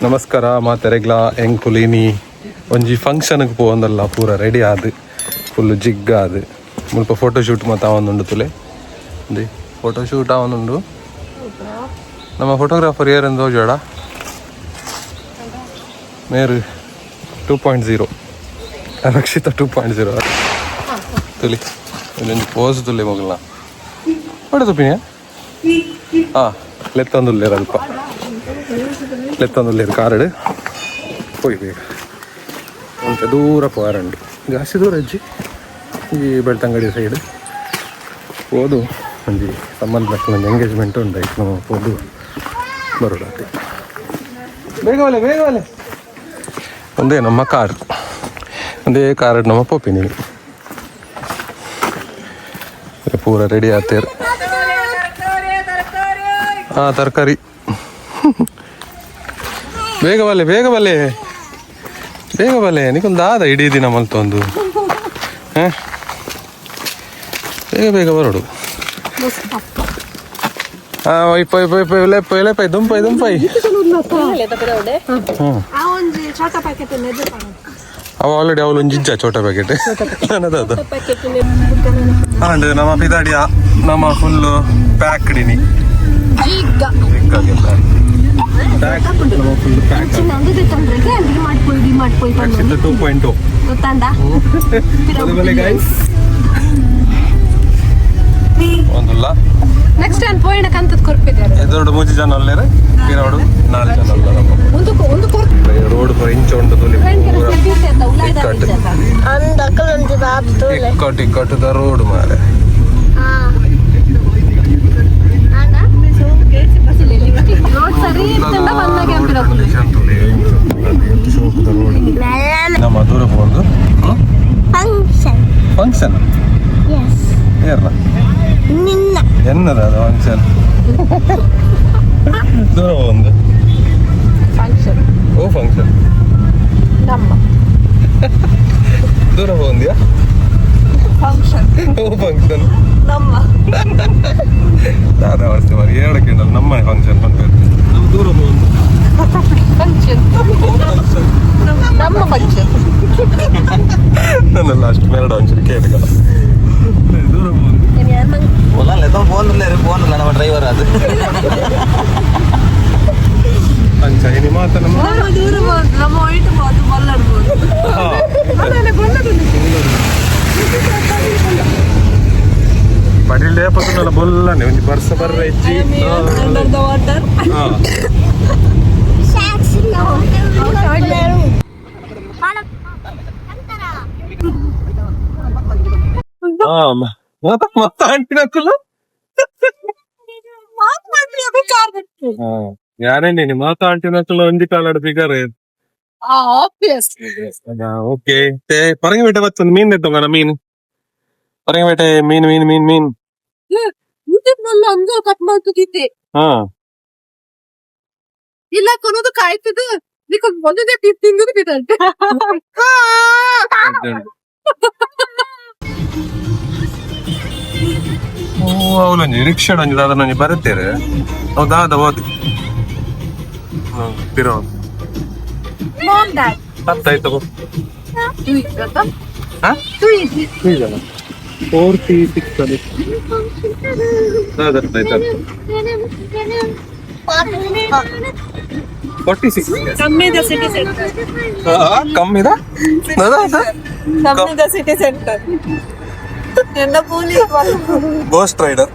ನಮಸ್ಕಾರ ಮಾತೆರೆಗ್ಲ ಹೆಂಗ್ ಕುಲೀನಿ ಒಂಜಿ ಫಂಕ್ಷನ್ಗೆ ಪೋವಂದಲ್ಲ ಪೂರ ರೆಡಿ ಆದ್ ಫುಲ್ ಜಿಗ್ ಆದ್ ಮುಲ್ಪ ಫೋಟೋಶೂಟ್ ಮಾತ ಆವೊಂದುಂಡು ತುಲೆ ಒಂದಿ ಫೋಟೋಶೂಟ್ ಆವೊಂದುಂಡು ನಮ್ಮ ಫೋಟೋಗ್ರಾಫರ್ ಏರೆಂದು ಹೋಜೋಡ ಮೇರು 2.0 ರಕ್ಷಿತ 2.0 ತುಲಿ ಇಲ್ಲೊಂದು ಪೋಸ್ ತುಲೆ ಮಗಲ್ನ ಹೊಡೆ ತುಪ್ಪಿನ ಹಾಂ ಲೆತ್ತೊಂದುಲ್ಲೇರು ಅಲ್ಪ ಲೆತ್ತೊಂದುಲ್ಲೇರು ಕಾರಡು ಹೋಯ್ ಬೇಗ ಅಂತ ದೂರ ಪೋರಂಡು ಜಾಸ್ತಿ ದೂರ ಅಜ್ಜಿ ಈ ಬೆಳ್ತಂಗಡಿ ಸೈಡ್ ಹೋದು ಒಂಜಿ ಸಂಬಂಧ ಒಂದು ಎಂಗೇಜ್ಮೆಂಟ್ ಉಂಟಾಯ್ತು ನಾವು ಹೋದು ಬರೋಡಾತಿ ಬೇಗ ಒಲೆ ಒಂದೇ ನಮ್ಮ ಕಾರ್ ಒಂದೇ ಕಾರ್ ನಮ್ಮ ಪೋಪಿನಿ ಪೂರ ರೆಡಿ ಆತೇರು ಹಾಂ ತರಕಾರಿ ಬೇಗ ಬಲೆ ನಿಕ್ಕೊಂದು ಆದ ಇಡೀ ದಿನ ಮಲ್ತೊಂದು ಹಾಂ ಬೇಗ ಬರೋಡು ಹಾಂ ಪೈ ದುಂಪೈ ಅವ ಆಲ್ರೆಡಿ ಅವಳು ಒಂದು ಜಿಜ್ಜ ಚೋಟ ಪ್ಯಾಕೆಟ್ ಅನ್ನೋದು ಹಾಂ ನಮ್ಮ ಪಿದಾಡಿಯ ನಮ್ಮ ಫುಲ್ಲು ಪ್ಯಾಕ್ಡಿನಿ ಒಂದುಲ್ಲ ನೆಕ್ಸ್ಟ್ ಟೈಮ್ ಪೋಯಿನ ಕಂತದ ಕೊರ್ಪಿದ್ದಾರೆ ಎದುರು 3 ಜನ ಅಲ್ಲೇರ ಪಿರೋಡು 4 ಜನ ಅಲ್ಲ ನಮ್ಮ ರೋಡ್ ಇಂಚ ಉಂಟು ತುಲಿ ಟಿಕ್ಕಟ್ ದ ರೋಡ್ ಮಾರೆ ನಮ್ಮ ದೂರ ಹೋಗುದು ಫಂಕ್ಷನ್ ಏರ್ನ ಎನ್ನದ ಅದು ಫಂಕ್ಷನ್ ದೂರ ಒಂದು ಫಂಕ್ಷನ್ ಓ ಫಂಕ್ಷನ್ ನಮ್ಮ ದೂರ ಹೋಗ್ಯಾ ಫಂಕ್ಷನ್ ಓ ಫಂಕ್ಷನ್ ನಮ್ಮ ದಾದ ವರ್ಷ ಮರಿ ಹೇಳಕ್ಕೆ ನಮ್ಮ ಫಂಕ್ಷನ್ ನಾವು ದೂರ ಹೋಗುದು ಫಂಕ್ಷನ್ ನಮ್ಮ ಫಂಕ್ಷನ್ ನನ್ನ ಲಾಸ್ಟ್ ಮೇರಡ ಫಂಕ್ಷನ್ ಕೇಳ್ಕಲ್ಲ ದೂರ ಹೋಗುದು ಫೋನ್ ನಮ್ಮ ಡ್ರೈವರ್ ಅದು ಪಂಚಾಯಿನಿ ಮಾತ ನಮ್ಮ ದೂರ ನಮ್ಮ ಒಯ್ಟು ಬಲ್ಲಾಡ್ಬೋದು ಪಡಿಲ್ಡೇ ಪತ್ತನಲ್ಲ ಬೊಲ್ಲನೆ ಒಂದು ಬರ್ಸ ಬರ್ರ ಇಜ್ಜಿ ಅಂಡರ್ ದ ವಾಟರ್ ಮತ್ತ ಅಂಟಿನಕ್ಕಲ್ಲ ಯಾರೇನೇನಿ ಮಾತ ಅಂಟಿನಕ್ಕಲ್ಲ ಒಂಜಿ ಕಾಲಡ್ ಫಿಗರ್ ಓಕೆ ಪರಂಗಿಪೇಟೆ ಬತ್ತೊಂದು ಮೀನ್ ಎತ್ತೋಂಗನ ಮೀನು ಪರಂಗಿಪೇಟೆ ಮೀನು ಅಂಗ ಕಟ್ ಮಾಡ್ತಿದ್ದೆ ಹಾ ಇಲ್ಲ ಕೊನೋದು ಕಾಯ್ತದ ನೀಕು ಮೊದಲೇ ತಿಂದು ಬಿಟ್ಟಂತೆ ಅವಲೊಂಜಿ ರಿಕ್ಷಾಡ್ ಒಂಜಿ ದಾದ ನಂಜಿ ಬರುತ್ತೇರೆ ಅವ್ ದಾದ ಹೋದ್ ಪಿರೋ Mom, Dad. ಹತ್ತಾಯ್ತು ತಗೋ Do it, brother. Huh? Do it. 46 ಅಲ್ಲಿ ದಾದ ಆಯ್ತು 46 ಕಮ್ಮಿದ ಸಿಟಿ ಸೆಂಟರ್ ಕಮ್ಮಿದ ಕಮ್ಮಿದ ಸಿಟಿ ಸೆಂಟರ್ ಎಂದ ಪೂಲಿ ಗೋಸ್ಟ್ ರೈಡರ್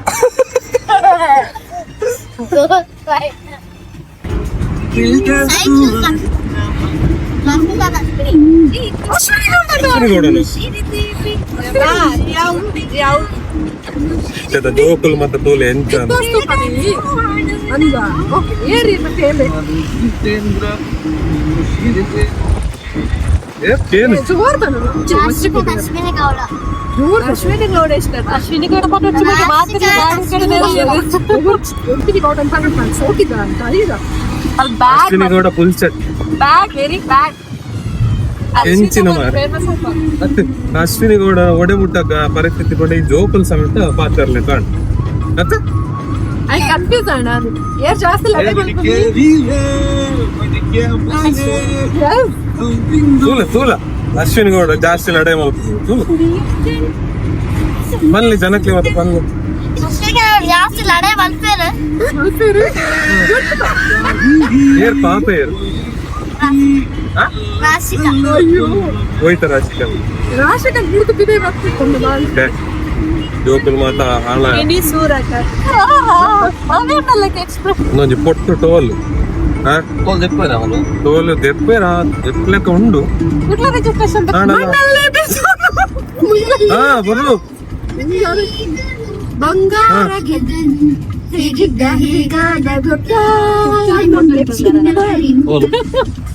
ಜೋಕುಲ್ ಮತ್ತೆ ತೋಲೆ ಎಂಚ ಅಶ್ವಿನಿ ಗೌಡ ಇಷ್ಟ Ashwini Gowda Ashwini Gowda full set bag very bag ಹೆಂಚಿನ ಮಾರೆ ಮತ್ತೆ ಅಶ್ವಿನಿ ಗೌಡ ಒಡೆ ಮುಟ್ಟಕ ಪರಿಸ್ಥಿತಿ ಕೂಡ ಈ ಜೋಕುಲ್ ಸಮೇತ ಪಾತ್ರಲೆ ಕಾಣ್ ಮತ್ತೆ ಐ ಕನ್ಫ್ಯೂಸ್ ಅಣ್ಣ ಏರ್ ಜಾಸ್ತಿ ಲಡೆ ತೂಲ ಅಶ್ವಿನ್ ಗೌಡ ಜಾಸ್ತಿ ಲಡೆ ಮಲ್ಪು ಬನ್ನಿ ಜನಕ್ಕೆ ಮತ್ತೆ ಬನ್ನಿ ಜಾಸ್ತಿ ಲಡೆ ಮಲ್ಪೇರು ಏರ್ ಪಾಪ ಏರು ರಾಶಿಕ ಹೋಯ್ತ ರಾಶಿಕ ರಾಶಿಕ ಹಿಡಿದುಬಿದೆ ಬರ್ತಿಕೊಂಡು ನಾನು ಜೋಕುಲ್ ಮಾತ ಹಾಳ ಎನಿ ಸೂರಕ ಎಕ್ಸ್ಪ್ರೆಸ್ ಒಂದೊಂದು ಪೊಟ್ಟು ಟೋಲ್ ಟೋಲ್ ದೆಪ್ಪಲೆಕ್ಕ ಉಂಡು ಹಾ ಬರು ಬಂಗಾರ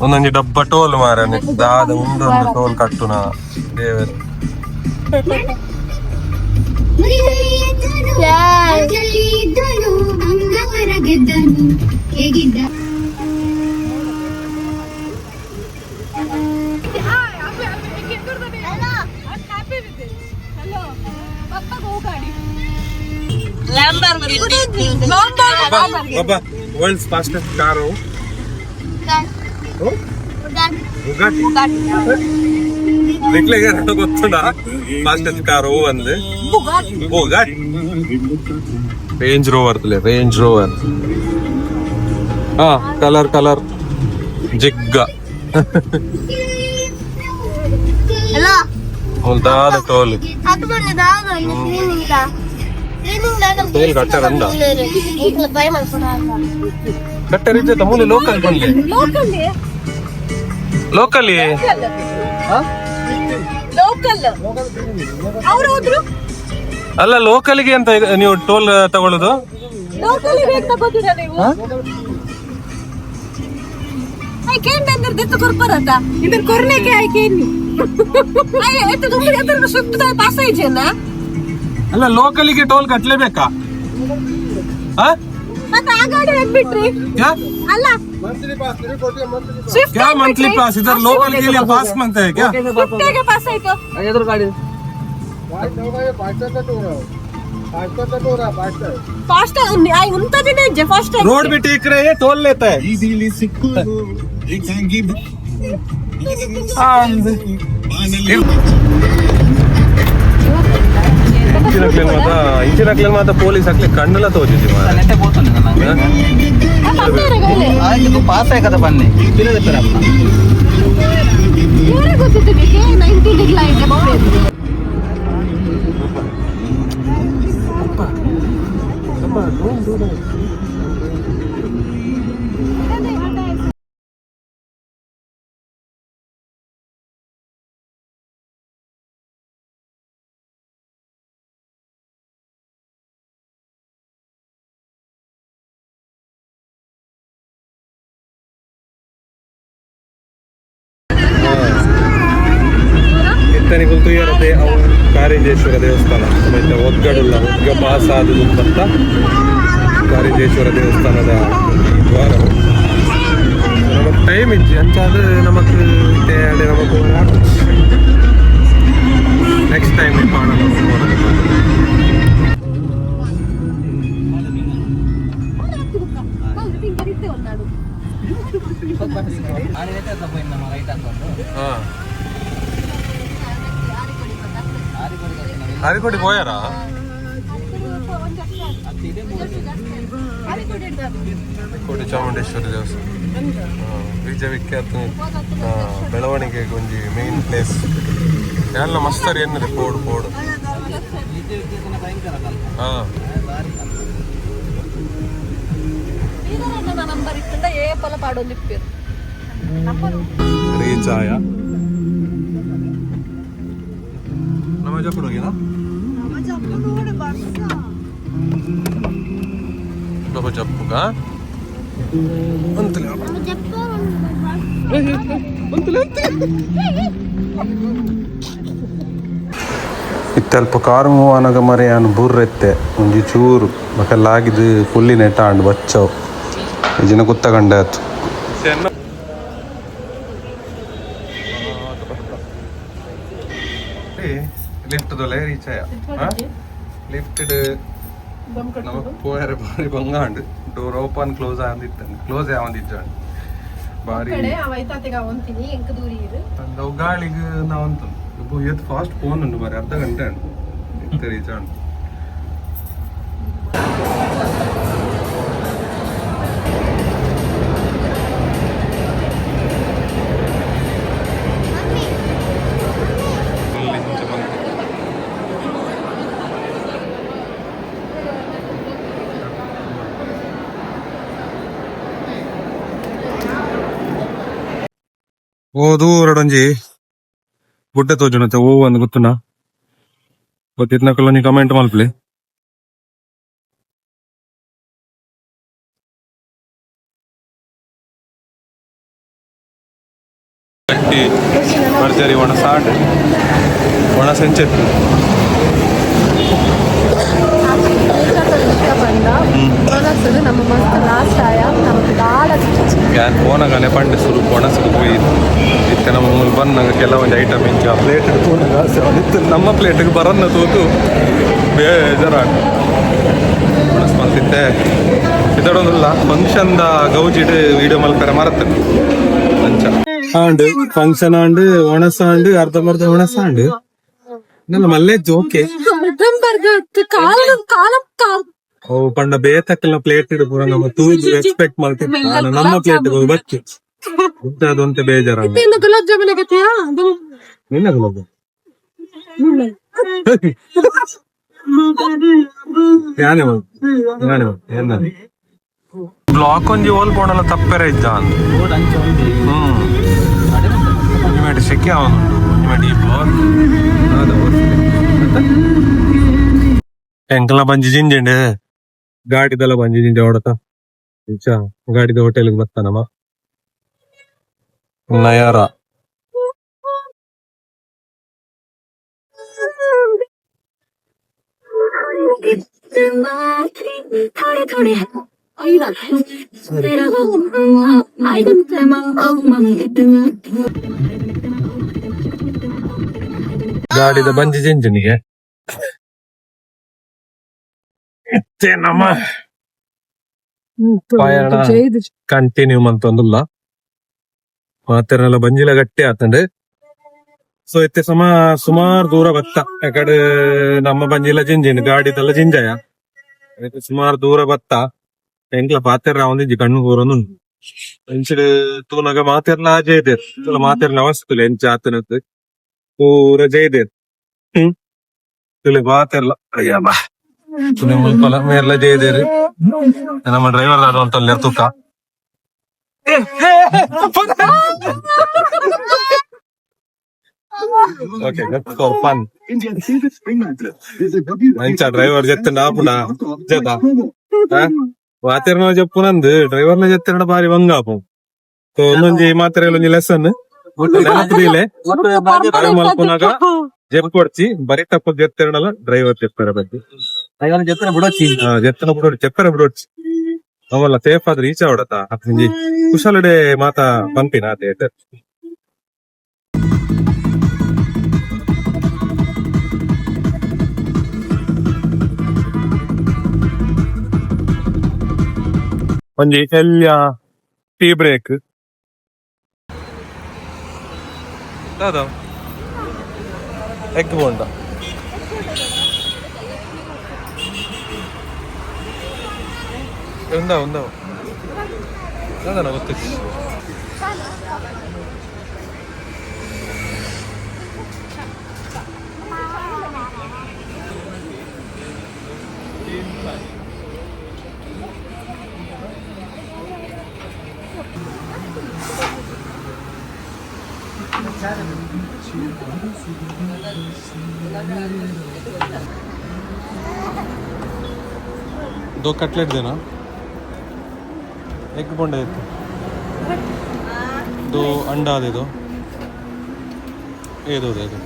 ಒಂದೊಂದು ಡಬ್ಬ ಟೋಲ್ ಮಾರನೆ ದಾದ ಉಂಡು ಟೋಲ್ ಕಟ್ಟುನ ದೇವರು ಬಂಗಾರ ಗೆದ್ದನು ಹೇಗಿದ್ದ ಬಾಬಾ ವರ್ಲ್ಡ್ಸ್ ಫಾಸ್ಟೆಸ್ಟ್ ಕಾರು ನಿಕ್ಲೆಗೆ ಗೊತ್ತುಂಡ ಫಾಸ್ಟೆಸ್ಟ್ ಕಾರು ಅಂದ್ರೆ ರೇಂಜ್ ರೋವರ್ ರೇಂಜ್ ರೋವರ್ ಹಾ ಕಲರ್ ಜಿಗ್ಗ ದಾದ ಟೋಲ್ ಟೋಲ್ ಕಟ್ಟರಂಡ ಕಟ್ಟರಿದ್ದ ಮೂಲೆ ಲೋಕಲ್ ಬಂದ್ಲಿ ಲೋಕಲಿ ಅವ್ರು ಹೋದ್ರು ಅಲ್ಲ ಲೋಕಲ್ಗೆ ಅಂತ ನೀವು ಟೋಲ್ ತಗೊಳ್ಳೋದು ಲೋಕಲ್ ರೇಟ್ ತಗೋತೀರಾ ನೀವು ಐಕೇನ್ ಬಂದಿರ್ದಿತ್ತು ಕೊರ್ಪರತ ಇದ್ರ ಕೊರ್ನೆಗೆ ಐಕೇನ್ ಅಯ್ಯ ಎತ್ತು ದುಂಬಿ ಎದ್ರ ಸುತ್ತದ ಪಾಸ ಇಜೆನ ಅಲ್ಲ ಲೋಕಲ್ಗೆ ಟೋಲ್ ಕಟ್ಲೇಬೇಕಾ ಮತ್ತೆ ಆ ಗಾಡಿ ಬಿಟ್ರಿ ಅಲ್ಲ क्या मंथली पास इधर लोकल के लिए पास मांगता है क्या ಸ್ವಿಫ್ಟಿಗೆ ಪಾಸ್ ಆಯ್ತು ಎದುರು ಗಾಡಿ ಫಾಸ್ಟ್ ಉಂಟದಿನ ಇಜ್ಜೆ ಫಾಸ್ಟ್ रोड भी ठीक रहे टोल लेता है ಇಂಚಿನ ಹಾಕ್ಲಿ ಮಾತ್ರ ಪೊಲೀಸ್ ಹಾಕ್ಲಿ ಕಣ್ಣೆಲ್ಲ ತೋಚಿದ್ವಿ ನೆಟ್ಟೆ పోతుంది ಆಯ್ತು ಪಾಸ್ ಆಯ್ಕದ ಬನ್ನಿ ಗೊತ್ತಿತ್ತು ನಿಮಗೆ 19 ಡಿಗ್ಲೈನ್ ಇತ್ತನಿಗೂ ಇರತ್ತೆ ಅವು ಕಾರಿಂಜೇಶ್ವರ ದೇವಸ್ಥಾನ ಮತ್ತೆ ಒಗ್ಗಡುಲ್ಲ ಒಗ್ಗ ಪಾಸ್ ಆದದು ಅಂತ ಕಾರಿಂಜೇಶ್ವರ ದೇವಸ್ಥಾನದ ದ್ವಾರವು ನಮಗೆ ಟೈಮ್ ಇಜ್ಜಿ ಅಂಚಾದ ನಮಕ್ ನಮಕ್ ನೆಕ್ಸ್ಟ್ ಟೈಮ್ ಕಾಣೋಣ ಹಾರಿಕೋಟಿ ಹೋಯಾರಾ ಕೋಟಿ ಚಾಮುಂಡೇಶ್ವರಿ ದೇವಸ್ಥಾನ ವಿಜಯ ವಿಖ್ಯಾತ ಬೆಳವಣಿಗೆಗೆ ಒಂಜಿ ಮೇನ್ ಪ್ಲೇಸ್ ಎಲ್ಲ ಮಸ್ತರಿ ಏನ್ರಿ ಪೋಡು ಹಾ ನಂಬರ್ ಇತ್ತಂದ ಏ ಪಲ ಪಾಡೋಲಿಪ್ಪೇರು ರೀಚ್ ಆಯ ನಮ್ಮ ಹೋಗಿನಾ ಬಾಬಾ ಜಪ್ಪುಗ ಅಂತಲೇ ಇತ್ತಲ್ಪ ಕಾರು ಮೂವನಗ ಮರೆಯಾನು ಬುರ್ರೆತ್ತೆ ಒಂಜಿ ಚೂರು ಬಕಲ್ಲಾಗಿದ್ದು ಫುಲ್ಲಿ ನೆಟ್ಟ ಅಂಡು ಬಚ್ಚವು ಇಜಿನ ಕುತ್ತಗಂಡ ಆಯ್ತು ಲಿಫ್ಟ್ ದೊಲೆ ರೀಚ್ ಆಯ ಲಿಫ್ಟ್ നമുക്ക് പോയാരെ ಬಾರಿ ಬಂಗಾಂಡ್ ಡೋರ್ ಓಪನ್ ಕ್ಲೋಸ್ ಆಂದಿತ್ತಂದು ಕ್ಲೋಸ್ ಆವಂದಿದ್ದಾಂಡ್ ಬಾರಿ ನಾವು ಗಾಳಿಗೆ ನಾವಂತ ಎತ್ ಫಾಸ್ಟ್ ಫೋನ್ ಉಂಟು ಬಾರಿ ಅರ್ಧ ಗಂಟೆ ಉಂಟು ರೀಚ್ ಆಂಡ್ ಓ ದೂರಡೊಂಜಿ ಗುಡ್ಡ ತೋಜುನತ್ತೆ ಓ ಅಂದ್ ಗೊತ್ತುನಾ ಗೊತ್ತಿತ್ನ ಕೆಲವೊಂದು ಕಮೆಂಟ್ ಮಲ್ಪಲಿ ಗಟ್ಟಿ ಭರ್ಜರಿ ಒಣ ಸಾಂಡ್ ಒಣ ಸೆಂಚೆತ್ತು நம்ம மஸ்த் லாஸ்ட் ஆயா நமக்கு ದಾಡ ಯಾನ್ ಫೋನಾಗನೆ ಪಂಡೆ ಸುರು ಕೊಣಸಲು ಹೋಯಿದ್ದು ಇತ್ತೆ ನಮ್ಮ ಮೂಲ ಬಂದಾಗ ಕೆಲವೊಂದು ಐಟಮ್ ಇಂಚ ಪ್ಲೇಟ್ ಇತ್ತು ನಮ್ಮ ಪ್ಲೇಟಿಗೆ ಬರನ್ನ ತೂತು ಬೇಜಾರಾಗ ಕೊಣಸ್ ಬಂತಿತ್ತೆ ಇದೊಂದಿಲ್ಲ ಫಂಕ್ಷನ್ದ ಗೌಜಿಡ್ ವಿಡಿಯೋ ಮಲ್ಪರೆ ಮರತ್ತೆ ಮಂಚ ಆಂಡ್ ಫಂಕ್ಷನ್ ಆಂಡ್ ಒಣಸಾಂಡ್ ಅರ್ಧಂಬರ್ಧ ಒಣಸಾಂಡ್ ನನ್ನ ಮಲ್ಲೆಜ್ಜು ಓಕೆ ಓ ಪಂಡ ಬೇತಕ್ಕೆಲ್ಲ ಪ್ಲೇಟ್ ಇಡು ಪೂರ ನಮ್ಮ ತೂಜು ಎಕ್ಸ್ಪೆಕ್ಟ್ ಮಾಡ್ತೀವಿ ನಮ್ಮ ಪ್ಲೇಟ್ ಬಚ್ಚು ಅದೊಂತೆ ಬೇಜಾರ ಗುಲಾಬ್ ಜಾಮೂನ್ ಆಗತ್ತೆಯಾ ನಿನ್ನ ಗುಲಾಬ್ ಬ್ಲಾಕ್ ಒಂಜಿ ಓಲ್ ಪೋಣಲ್ಲ ತಪ್ಪೆರೆ ಇದ್ದ ನಿಮ್ಮಡಿ ಸೆಕೆ ಅವನುಂಟು ನಿಮ್ಮಡಿ ಬ್ಲಾಕ್ ಎಂಕಲ ಬಂಜಿ ಜಿಂಜೆಂಡೆ ಗಾಡಿದೆಲ್ಲ ಬಂಜಿ ಜಿಂಜೆ ಹೊಡತ ಗಾಡಿದ ಹೋಟೆಲ್ಗೆ ಬರ್ತಾನಮ್ಮ ನಯಾರ ಗಾಡಿದ ಬಂಜಿ ಜಿಂಜನಿಗೆ ನಮ್ಮ ಕಂಟಿನ್ಯೂ ಮಂತೊಂದುಲ್ಲ ಮಾತೆಲ್ಲ ಬಂಜಿಲ ಗಟ್ಟಿ ಆತಂಡ್ ಸೊ ಇತ್ತೆ ಸುಮಾರು ದೂರ ಬತ್ತ ಯಾಕಡೆ ನಮ್ಮ ಬಂಜಿಲ ಜಿಂಜಿನ್ ಗಾಡಿದೆಲ್ಲ ಜಿಂಜಯ ಸುಮಾರು ದೂರ ಬತ್ತ ಎಂಕ್ಲ ಪಾತೆರ ಒಂದಿಜ್ಜಿ ಕಣ್ಣು ಕೂರೊಂದು ಎಂಚಿಡ್ ತೂನಗ ಮಾತೆರ್ಲ ಜೈದೇರ್ ಮಾತೆರ್ಲ ಅವಸ್ತುಲೆ ಎಂಚ ಆತನತ್ ಪೂರ ಜೈದೇರ್ ತುಲೆ ಮಾತೆರ್ಲ ಅಯ್ಯಮ್ಮ ಮುಲ್ಪಲ ಮೇರ್ಲ ಜೈದೇರಿ ನಮ್ಮ ಡ್ರೈವರ್ ಆಡುವಂತ ತೂಕ మంచి డ్రైవర్ చెప్తుండ ఆపుడా చేత మాతేరణ చెప్పునందు డ్రైవర్ ನ చెప్తుండ బారి వంగాపం సో ಒಂದೊಂಜಿ ಮಾತ್ರೆಯಲ್ಲಿ ಲೆಸನ್ ನೆನಪುದಿಲೆ ಮಲ್ಪುನಾಗ చెప్పుకొచ్చి బరి తప్పు చెప్తాడಲ್ಲ డ్రైవర్ చెప్పారు బట్టి చెప్తాను బిడొచ్చి చెప్తాను బిడొచ్చి చెప్పారు బిడొచ్చి ಅವಲ್ಲ ಸೇಫ್ ಆದ್ರೆ ಈಚೆ ಹೊಡತ ಅಪ್ಪಂಜಿ ಕುಶಲಡೆ ಮಾತ ಪಂಪಿನ ಥಿಯೇಟರ್ ಒಂಜಿ ಎಲ್ಯ ಟೀ ಬ್ರೇಕ್ ಎಗ್ ಬೋಂಡ ఉందావు అదన ಗೊತ್ತಿತ್ತು दो कटलेट देना एग बोंडा देते दो अंडा दे दो ये दो दे दो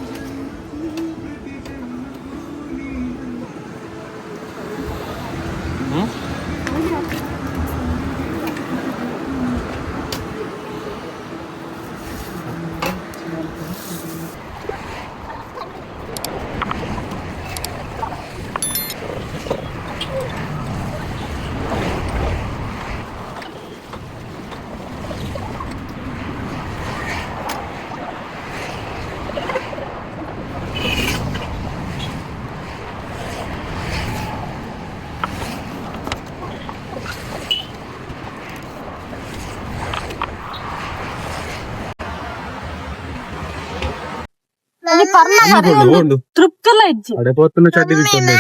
ಉಂಡು ತೃಪ್ತಿಲ್ಲ ಇಜ್ಜಿ ಅಡೆ ಪೋತನ ಚಡ್ಡಿ ಬಿಟ್ಟೊಂದು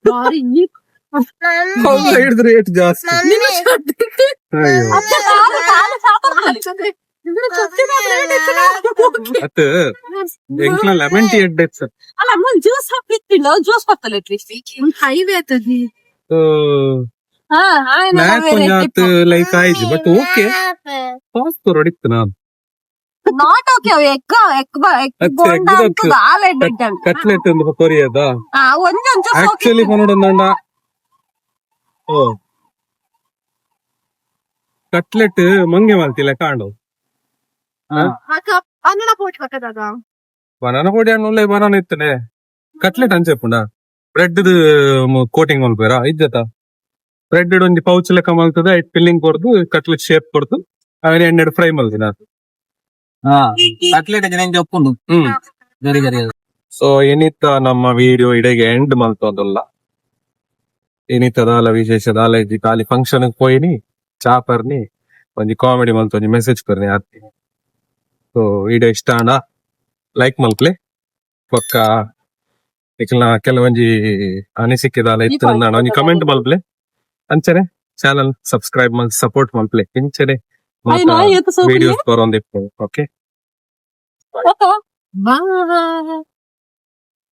ಬಾರಿ ಈ ಹಿಡಿದ್ರೆ ರೇಟ್ ಜಾಸ್ತಿ ಅಯ್ಯೋ ಅತ್ ಎಂಕ್ಲ ಲೆಮನ್ ಟೀ ಎಡ್ಡೆ ಸರ್ ಅಲ್ಲ ಮುಂದ್ ಜ್ಯೂಸ್ ಹಾಕಿತ್ತಿಲ್ಲ ಜ್ಯೂಸ್ ಬರ್ತಲ್ಲ ಒಂದು ಹೈವೇ ಆತದಿ ಹಾ ಮ್ಯಾಕ್ ಕೊಂಜಾತ್ ಲೈಕ್ ಆಯ್ತು ಬಟ್ ಓಕೆ ಫಾಸ್ಟ್ ಹೊಡಿತ್ತು ನಾನು not okay egg egg egg bonda ಅಂತದ ಆಲೆಡ್ ಅಂತ ಕಟ್ಲೆಟ್ ಒಂದು ಕೊರಿಯದ ಒಂದೊಂದು ಆಕ್ಚುಲಿ ಕೊನೊಡೊಂದಂಡ ಓ ಕಟ್ಲೆಟ್ ಮಂಗೆ ಮಾಲ್ತಿಲ್ಲ ಕಾಂಡು ಅನ್ನನ ಪೋಟ್ ಹಾಕದಾಗ ಬನಾನ ಪೊಡಿ ಹಣ್ಣು ಬನಾನ ಇತ್ತನೆ ಕಟ್ಲೆಟ್ ಅಂಚೆಪ್ಪುಂಡ ಬ್ರೆಡ್ ಕೋಟಿಂಗ್ ಮಲ್ಪೇರ ಇಜ್ಜತ ಬ್ರೆಡ್ ಒಂಜಿ ಪೌಚ್ ಲೆಕ್ಕ ಮಲ್ತದ ಇಟ್ ಫಿಲ್ಲಿಂಗ್ ಕೊಡ್ದು ಕಟ್ಲೆಟ್ ಶೇಪ್ ಕೊಡ್ತು ಅವನ ಎಣ್ಣೆಡು ಫ್ರೈ ಮಲ್ತಿನ ಕಟ್ಲೆಟ್ ಜನ ಒಪ್ಪುಂಡು ಗರಿ ಗರಿ ಸೊ ಏನಿತ್ತ ನಮ್ಮ ವಿಡಿಯೋ ಇಡೆಗೆ ಎಂಡ್ ಮಲ್ತೋದಲ್ಲ ಏನಿತ್ತದಾಲ ವಿಶೇಷದಾಲ ಇಜ್ಜಿ ಖಾಲಿ ಫಂಕ್ಷನ್ ಪೋಯಿನಿ ಚಾ ಪರ್ನಿ ಒಂಜಿ ಕಾಮಿಡಿ ಮಲ್ತ ಒಂಜಿ ಮೆಸೇಜ್ ಕೊರ್ನಿ ಆರ್ತಿ ಸೊ ವಿಡಿಯೋ ಇಷ್ಟ ಆಂಡ ಲೈಕ್ ಮಲ್ಪ್ಲೆ ಪಕ್ಕ ಇಕ್ಲ ಕೆಲವೊಂಜಿ ಅನಿಸಿಕೆದಾಲ ಇತ್ತು ನಾನು ಒಂಜಿ ಕಮೆಂಟ್ ಮಲ್ಪ್ಲೆ ಅಂಚನೆ ಚಾನಲ್ ಸಬ್ಸ್ಕ್ರೈಬ್ ಮಲ್ ಸಪೋರ್ಟ್ ಮಲ್ಪ್ಲೆ ಇಂಚನೆ ವಿಡಿಯೋಸ್ ಬರೋಂದಿಪ್ಪು ಓಕೆ ಬಾ